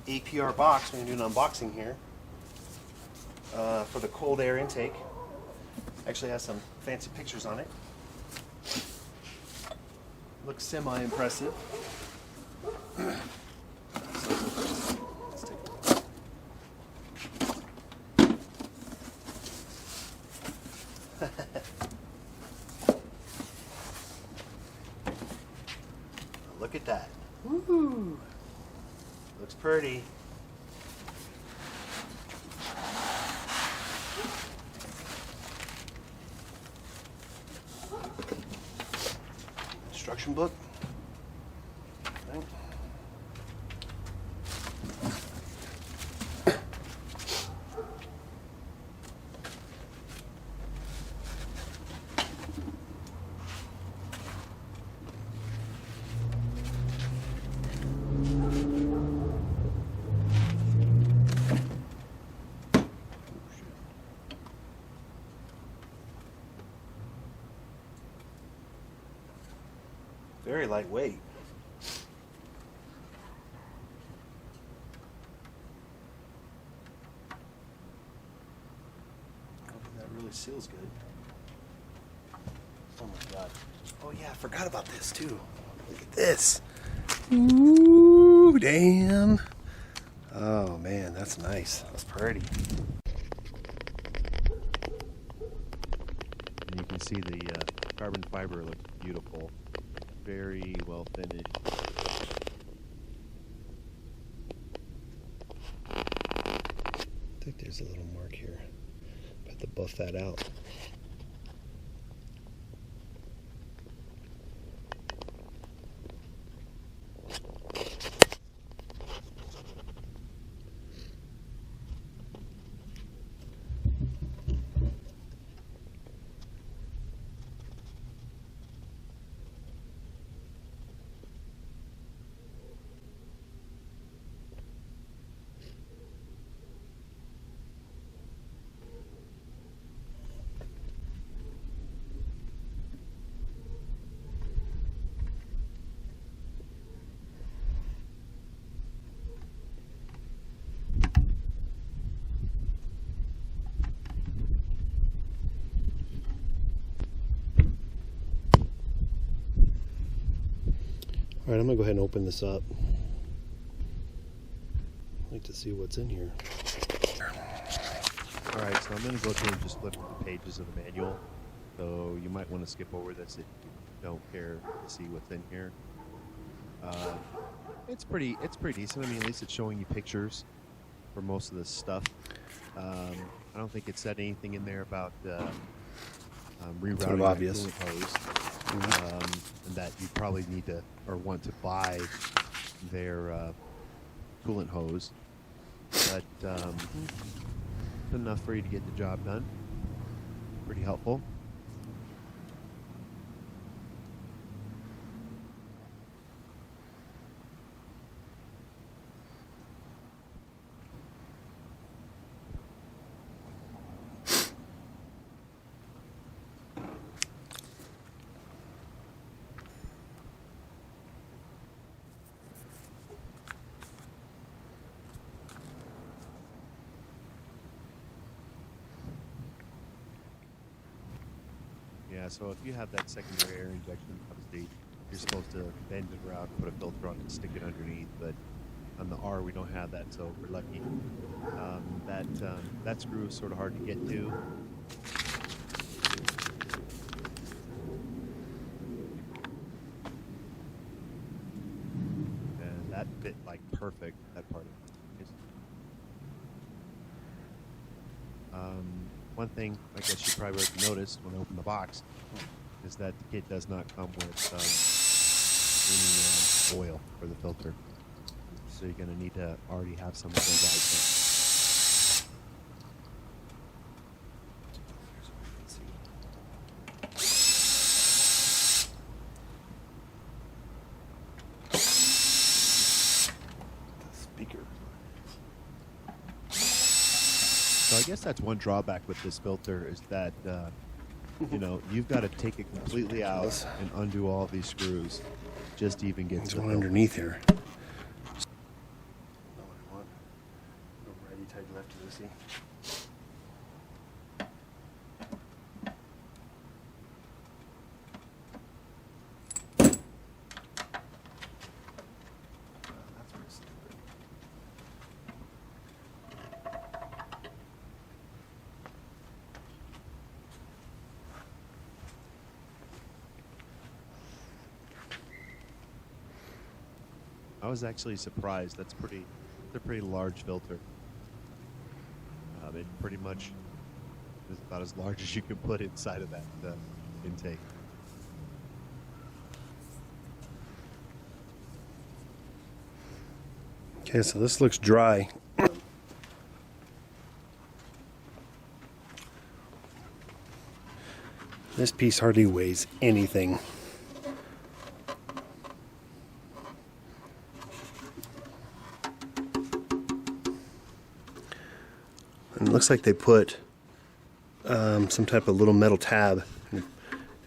APR box. We're going to do an unboxing here for the cold air intake. Actually has some fancy pictures on it. Looks semi-impressive. So let's take a look. Look at that. Woo! Looks pretty. Instruction book. Right. Very lightweight. That really seals good. Oh my god. Oh yeah, I forgot about this too. Look at this. Ooh, damn. Oh man, that's nice. That's pretty. And you can see the carbon fiber looks beautiful. Very well finished. I think there's a little mark here. I have to buff that out. All right, I'm gonna go ahead and open this up. I'd like to see what's in here. All right, so I'm going to go through and just flip the pages of the manual. So you might want to skip over this if you don't care to see what's in here. It's pretty decent. I mean, at least it's showing you pictures for most of this stuff. I don't think it said anything in there about rerouting Sort of obvious. the coolant hose, and that you probably need to or want to buy their coolant hose. But enough for you to get the job done. Pretty helpful. Yeah, so if you have that secondary air injection, obviously you're supposed to bend it around, put a filter on it, and stick it underneath. But on the R, we don't have that, so we're lucky. That screw is sort of hard to get to. And that fit like perfect. That part of it. One thing I guess you probably already noticed when I opened the box is that the kit does not come with any oil for the filter. So you're going to need to already have some of those items. Speaker. So I guess that's one drawback with this filter is that, you know, you've got to take it completely out and undo all these screws just to even get There's to the one filter. underneath here. I was actually surprised. It's a pretty large filter. It pretty much is about as large as you can put inside of that intake. Okay, so this looks dry. This piece hardly weighs anything. And it looks like they put some type of little metal tab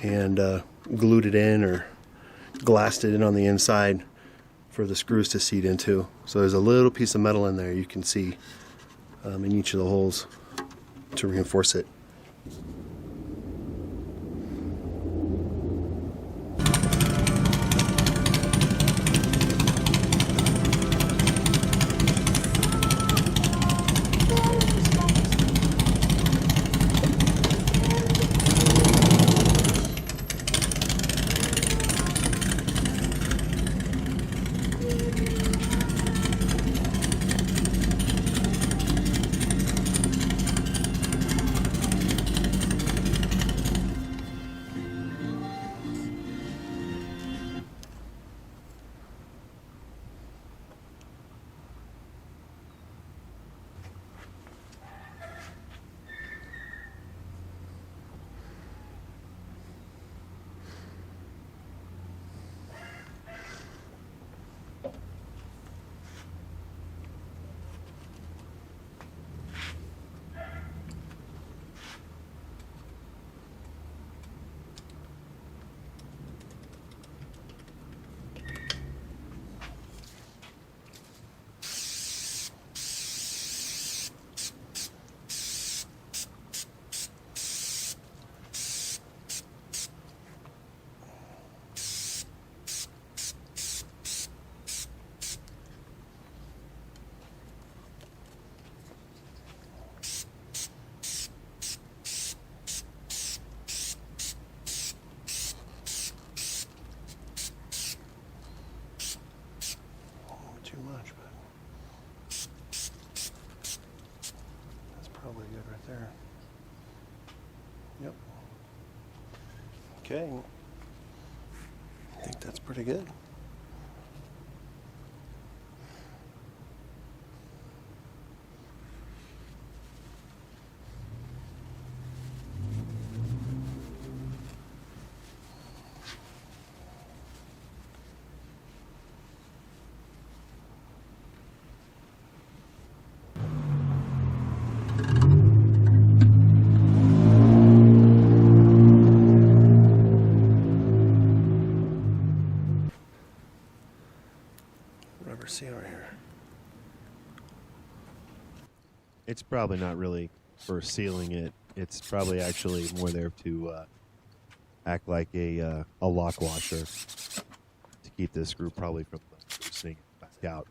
and glued it in or glassed it in on the inside for the screws to seat into. So there's a little piece of metal in there you can see in each of the holes to reinforce it. Too much, but that's probably good right there. Yep. Okay. I think that's pretty good. Rubber seal here. It's probably not really for sealing it. It's probably actually more there to act like a lock washer to keep this screw probably from loosening back out.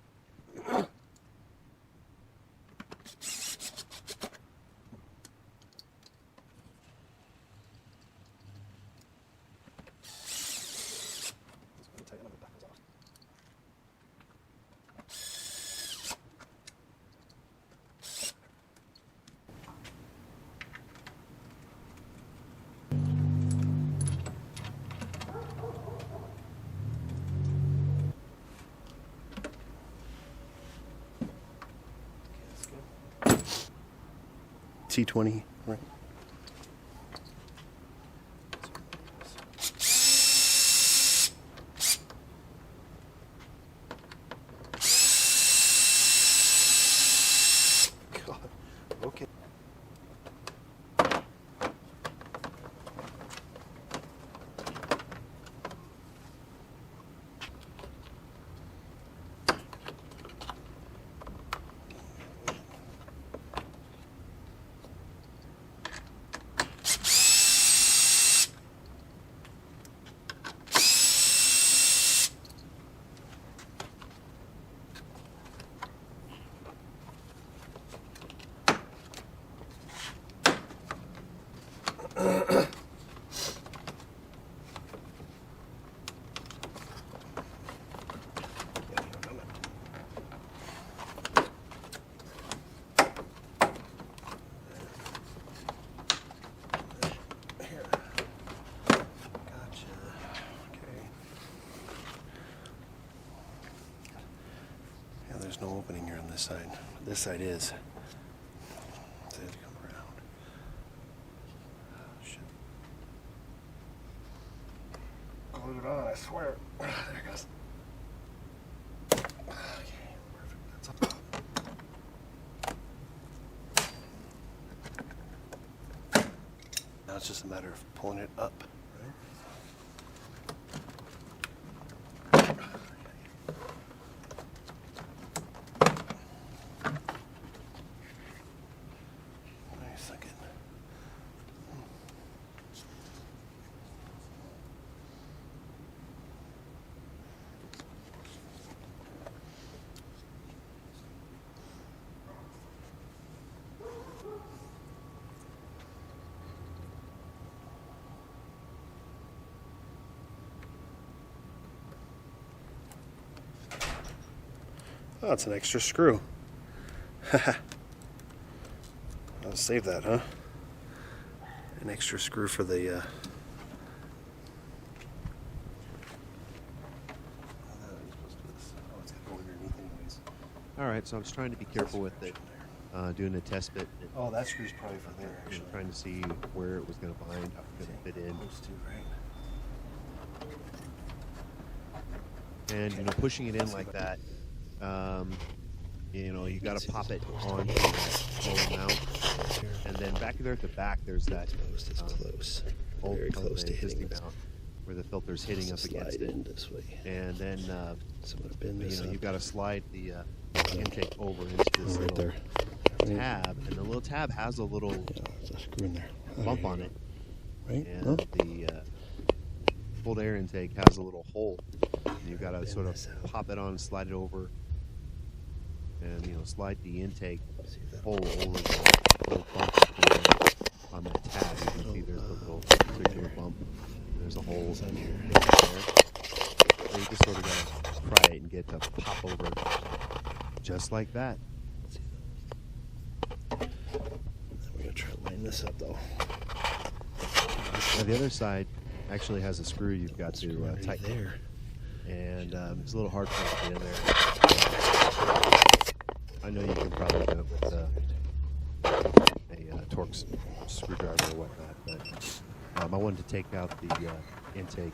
T20, right? God. Okay. there's no opening here on this side. This side is. So I have to come around. Oh, shit. Glued on, I swear. There it goes. Okay, perfect. That's up. Now it's just a matter of pulling it up. Oh, it's an extra screw. I'll save that, huh? An extra screw for the All right, so I was trying to be careful with it, doing a test fit. Oh, that screw's probably for there, actually. Trying to see where it was going to bind, how it was going to fit in. Those two, right? And, you know, pushing it in like that, you know, you got to pop it onto the lower mount. And then back there at the back, there's that It's close. old Very close to hitting existing this. mount where the filter's hitting up against Slide it. in this way. And then, So I'm gonna bend you this know, up. you've got to slide the intake over into this right little there. tab. And the little tab has a little Yeah, there's a screw in there. bump on it. Right? And No? the cold air intake has a little hole. And you've got to Bend sort of this out. pop it on, slide it over, and, you know, slide the intake See if that hole over the little bump up there on that tab. You can see there's a little circular bump. There's a hole It's on here. there. So you just sort of got to pry it and get to pop over just like that. See that? We're gonna try to line this up though. Now the other side actually has a screw you've got to Screw underneath tighten. there. And it's a little hard for it to get in there. I know you can probably do it with a Torx screwdriver or whatnot, but I wanted to take out the intake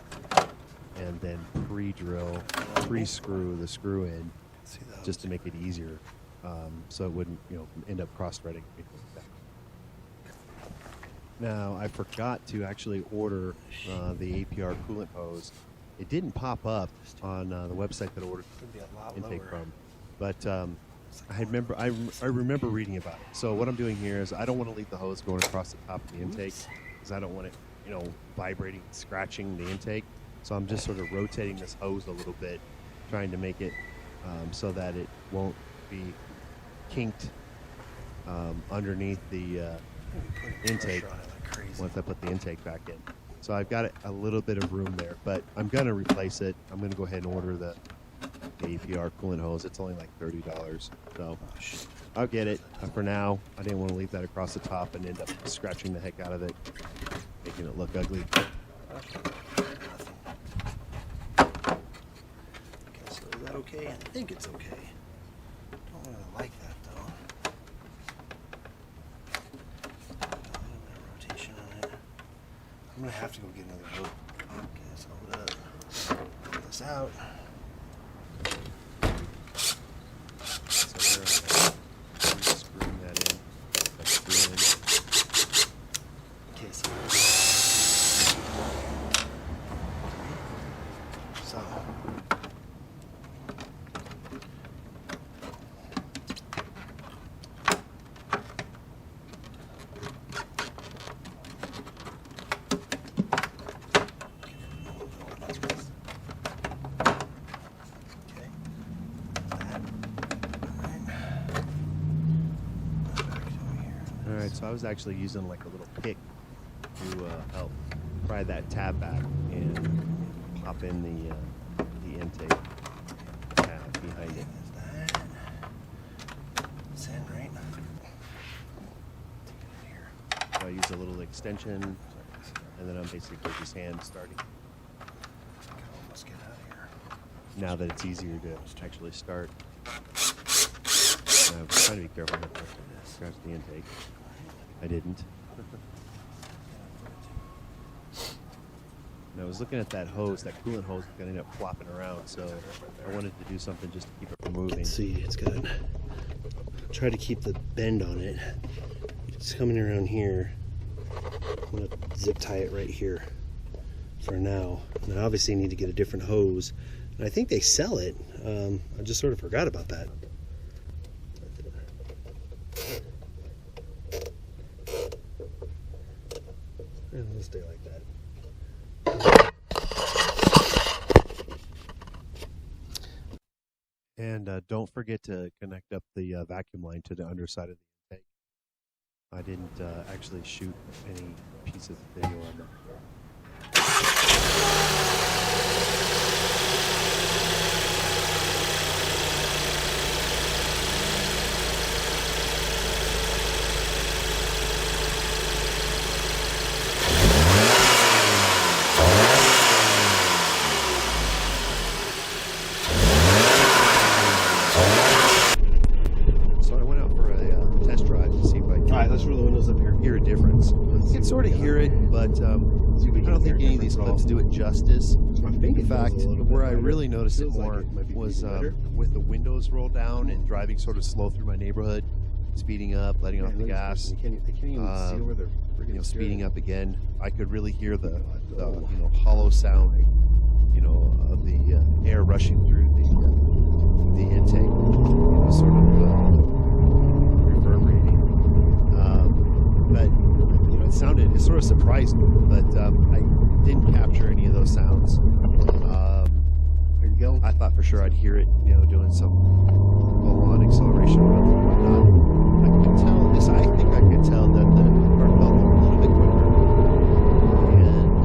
and then pre-screw the screw in See that? just to make it easier, so it wouldn't, you know, end up cross-threading. Now, I forgot to actually order the APR coolant hose. It didn't pop up on the website that I ordered Could be a lot intake lower. from, but I remember reading about it. So what I'm doing here is I don't want to leave the hose going across the top of the intake because I don't want it, you know, vibrating, scratching the intake. So I'm just sort of rotating this hose a little bit, trying to make it so that it won't be kinked underneath the intake once I put the intake back in. So I've got a little bit of room there, but I'm going to replace it. I'm going to go ahead and order the APR coolant hose. It's only like $30. So I'll get it. For now, I didn't want to leave that across the top and end up scratching the heck out of it, making it look ugly. Okay, so is that okay? I think it's okay. Don't really like that though. A little bit of rotation on it. I'm gonna have to go get another hose. Okay, so I'm gonna pull this out. So there, I'm screwing that in. That screw in. Okay, so. Alright, so I was actually using like a little pick to help pry that tab back and pop in the intake tab behind it. Sand, right? So I use a little extension, and then I'm basically just hand starting. Let's get out of here. Now that it's easier to actually start. I'm trying to be careful not to scratch the intake. I didn't. And I was looking at that hose, that coolant hose, that ended up flopping around, so I wanted to do something just to keep it from moving. Let's see, it's got. Try to keep the bend on it. It's coming around here. I'm gonna zip tie it right here for now. And I obviously need to get a different hose. And I think they sell it. I just sort of forgot about that. And it'll stay like that. And don't forget to connect up the vacuum line to the underside of the intake. I didn't actually shoot any pieces of video on them. Let's roll the windows up here. Hear a difference. You can sort of hear it, but I don't think any of these clips do it justice. In fact, where I really noticed it more was with the windows rolled down and driving sort of slow through my neighborhood, speeding up, letting off the gas, speeding up again. I could really hear the hollow sound, of the air rushing through the intake, sort of reverberating. But it sort of surprised me, but I didn't capture any of those sounds. There you go. I thought for sure I'd hear it, doing some full-on acceleration and whatnot. I could tell this. I think I could tell that the car felt a little bit quicker, and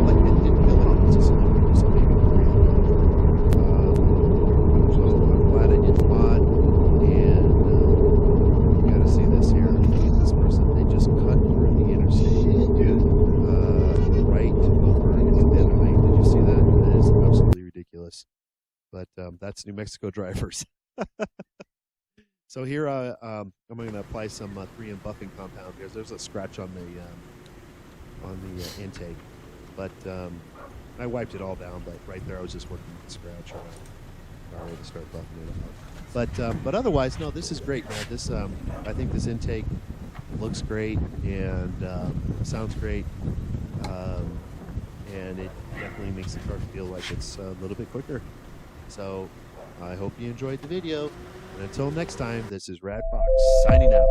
like it didn't feel like it was just a little bit, so maybe so I'm glad I did mod, and you got to see this here. Look at this person. They just cut through the interstate, right over into the other lane. Did you see that? That is absolutely ridiculous. But that's New Mexico drivers. So here I'm going to apply some 3M buffing compound because there's a scratch on the intake. But I wiped it all down. But right there, I was just working with the scratch. All right, to start buffing it out. But otherwise, no, this is great, man. This I think this intake looks great and sounds great, and it definitely makes the car feel like it's a little bit quicker. So I hope you enjoyed the video. And until next time, this is Rad Fox signing out.